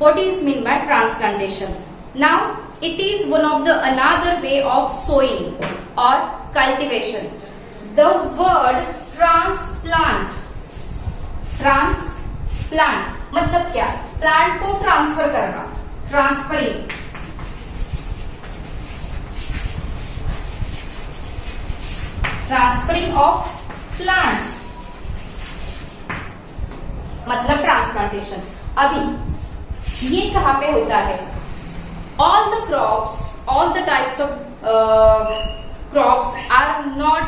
What is mean by transplantation? Now, it is one of the another way of sowing or cultivation. The word transplant मतलब क्या? Plant को transfer करना, transferring. Transferring of plants मतलब transplantation. अभी ये कहां पे होता है? All the crops, all the types of crops are not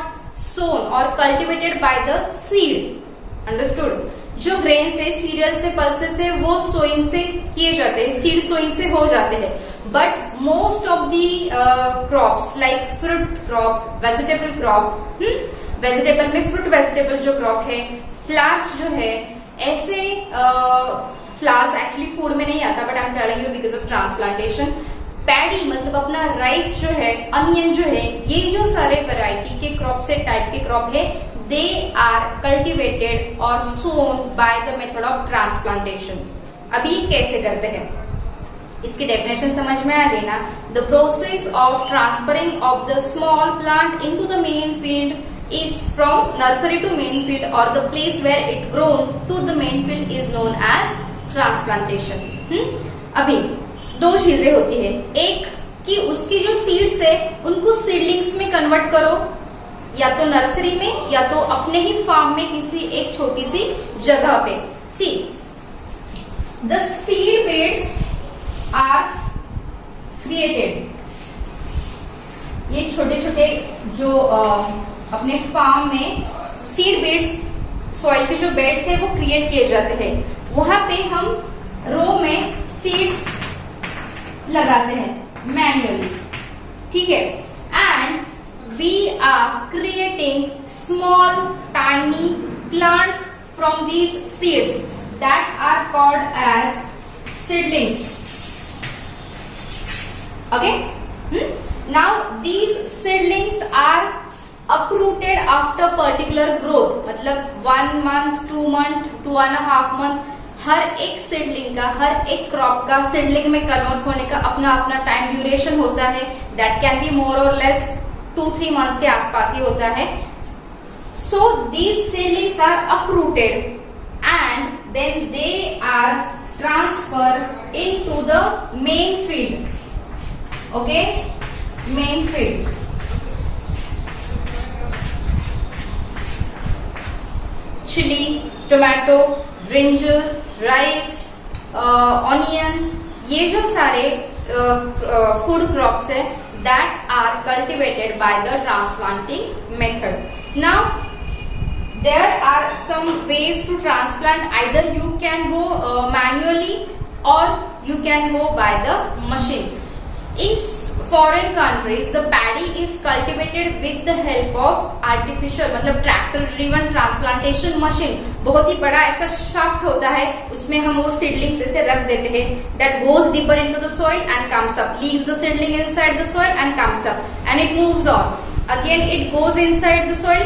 sown or cultivated by the seed. Understood? जो ग्रेन्स है, सीरियल से, पल्सेस है, वो सोइंग से किए जाते हैं, सीड सोइंग से हो जाते हैं. But most of the crops like fruit crop, vegetable crop, vegetable में फ्रूट वेजिटेबल जो क्रॉप है, फ्लावर्स जो है, ऐसे फ्लावर्स एक्चुअली फूड में नहीं आता, but I am telling you because of transplantation. Paddy मतलब अपना राइस जो है, अनियन जो है, ये जो सारे वैरायटी के क्रॉप से टाइप के क्रॉप है, they are cultivated or sown by the method of transplantation. अभी कैसे करते हैं इसकी डेफिनेशन समझ में आ गई ना? The process of transferring of the small plant into the main field is from nursery to main field or the place where it grown to the main field is known as transplantation. अभी दो चीजें होती है. एक कि उसकी जो seeds है उनको सीडलिंग्स में कन्वर्ट करो, या तो नर्सरी में या तो अपने ही फार्म में किसी एक छोटी सी जगह पे. See the seed beds are created. ये छोटे छोटे जो अपने फार्म में सीड बेड्स, सॉइल के जो बेड्स है वो क्रिएट किए जाते हैं. वहां पे हम रो में सीड्स लगाते हैं मैन्युअली, ठीक है. And we are creating small tiny plants from these seeds that are called as seedlings. Okay? Now these seedlings are uprooted after particular growth. मतलब 1 month, 2 month, 2.5 month, हर एक सीडलिंग का, हर एक क्रॉप का seedling में convert होने का अपना अपना टाइम ड्यूरेशन होता है. दैट कैन बी मोर और लेस 2-3 मंथ्स के आसपास ही होता है. So these seedlings are uprooted and then they are transfer into the main field. Okay, main field. Chilli, tomato, brinjal, rice, onion, ये जो सारे फूड क्रॉप्स है that are cultivated by the transplanting method. Now there are some ways to transplant. Either you can go manually or you can go by the machine. In foreign countries the paddy is cultivated with the help of artificial मतलब tractor driven transplantation machine. बहुत ही बड़ा ऐसा shaft होता है, उसमें हम वो seedlings ऐसे रख देते हैं. that goes deeper into the soil and comes up, leaves the seedling inside the soil and comes up, and it moves on. Again it goes inside the soil,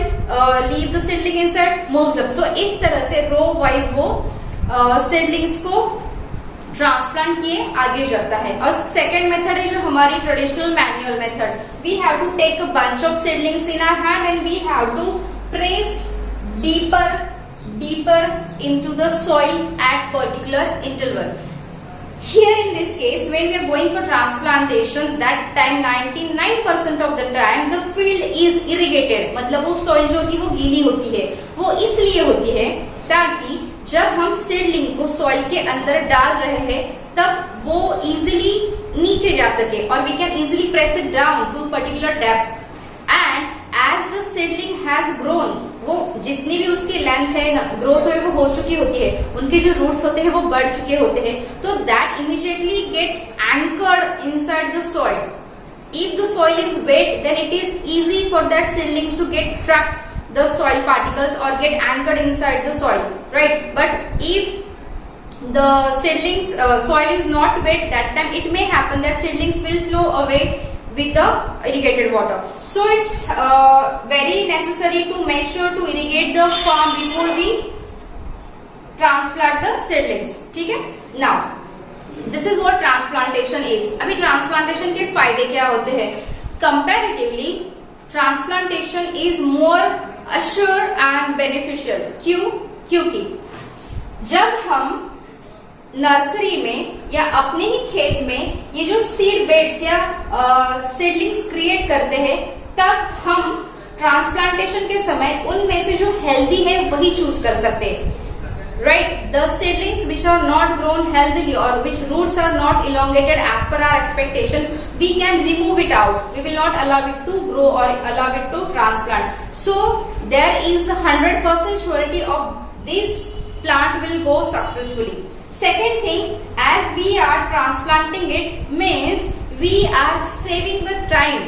leave the seedling inside, moves up. so इस तरह से row wise वो seedlings को transplant किए आगे जाता है. और सेकेंड मेथड है जो हमारी traditional manual method. We have to take a bunch of seedlings in our hand and we have to press deeper into the soil at particular interval. Here in this case, when we are going for transplantation, that time 99% of the time the field is irrigated. मतलब वो soil जो होती है वो गीली होती है. वो इसलिए होती है ताकि जब हम सीडलिंग को सॉइल के अंदर डाल रहे हैं तब वो इजीली नीचे जा सके और we can easily press it down to particular depth. And as the seedling has grown, वो जितनी भी उसकी लेंथ है, ग्रोथ है, वो हो चुकी होती है, उनके जो रूट्स होते हैं वो बढ़ चुके होते हैं, तो that immediately get anchored inside the soil. If the soil is wet then it is easy for that seedlings to get trapped the soil particles or get anchored inside the soil, right? But if the seedlings soil is not wet, that time it may happen that seedlings will flow away with the irrigated water. So it's very necessary to make sure to irrigate the farm before we transplant the seedlings. ठीक है? Now this is what transplantation is. अभी transplantation के फायदे क्या होते हैं? Comparatively transplantation is more assure and beneficial. क्यों? क्योंकि जब हम नर्सरी में या अपने ही खेत में ये जो सीड बेड्स या सीडलिंग्स क्रिएट करते हैं, तब हम ट्रांसप्लांटेशन के समय उनमें से जो हेल्दी है वही चूज कर सकते हैं, right? The seedlings which are not grown healthily और which roots are not elongated as per our expectation, we can remove it out. We will not allow it to grow और allow it to transplant. So there is 100% surety of this plant will go successfully. Second thing, as we are transplanting it means we are saving the time.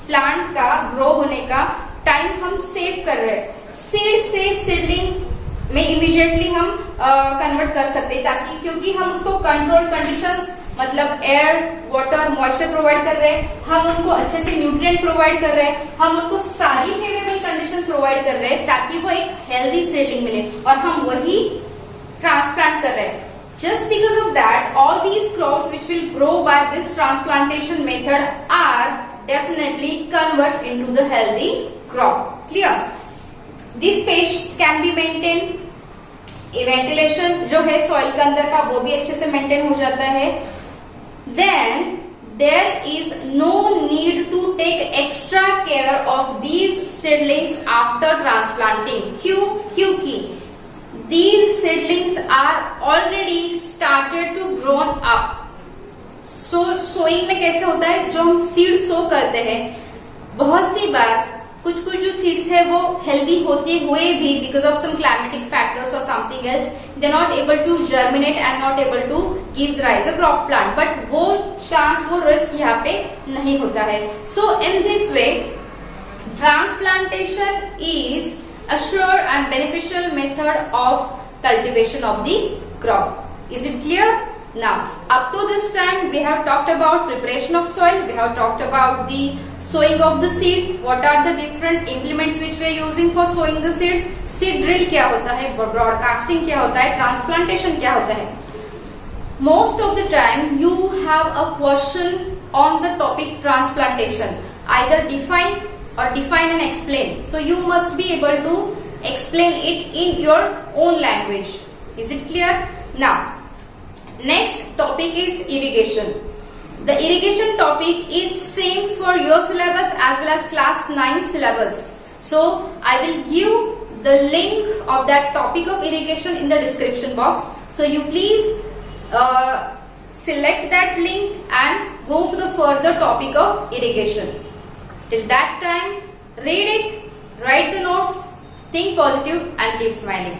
Plant का grow होने का time हम save कर रहे हैं। Seed से seedling में immediately हम कन्वर्ट कर सकते हैं, ताकि क्योंकि हम उसको कंट्रोल कंडीशंस मतलब एयर, वाटर, मॉइस्चर प्रोवाइड कर रहे हैं, हम उनको अच्छे से न्यूट्रिएंट प्रोवाइड कर रहे हैं, हम उनको सारी फेवरेबल कंडीशन प्रोवाइड कर रहे हैं ताकि वो एक हेल्दी सीडलिंग मिले, और हम वही ट्रांसप्लांट कर रहे हैं। Just because of that, all these crops which will grow by this transplantation method are definitely convert into the healthy crop. Clear? This space can be maintained. Ventilation जो है soil के अंदर का वो भी अच्छे से मेंटेन हो जाता है। Then there is no need to take extra care of these seedlings after transplanting. क्यों? क्योंकि these seedlings are already started to grown up. Sowing में कैसे होता है, जो हम सीड सो करते हैं, बहुत सी बार कुछ कुछ जो सीड्स है वो हेल्दी होते हुए भी because of some climatic factors और something else they not able to germinate and not able to gives rise a crop plant, but वो चांस, वो रिस्क यहाँ पे नहीं होता है। So in this way transplantation is a sure and beneficial method of cultivation of the crop. Is it clear? Now, up to this time we have talked about preparation of soil, we have talked about the sowing of the seed, what are the different implements which we are using for sowing the seeds, seed drill क्या होता है, broadcasting क्या होता है, transplantation क्या होता है. Most of the time you have a question on the topic transplantation, either define and explain. So you must be able to explain it in your own language. Is it clear? Now, next topic is irrigation. The irrigation topic is same for your syllabus as well as class 9 syllabus. So I will give the link of that topic of irrigation in the description box. So you please select that link and go for the further topic of irrigation. Till that time, read it, write the notes, think positive and keep smiling.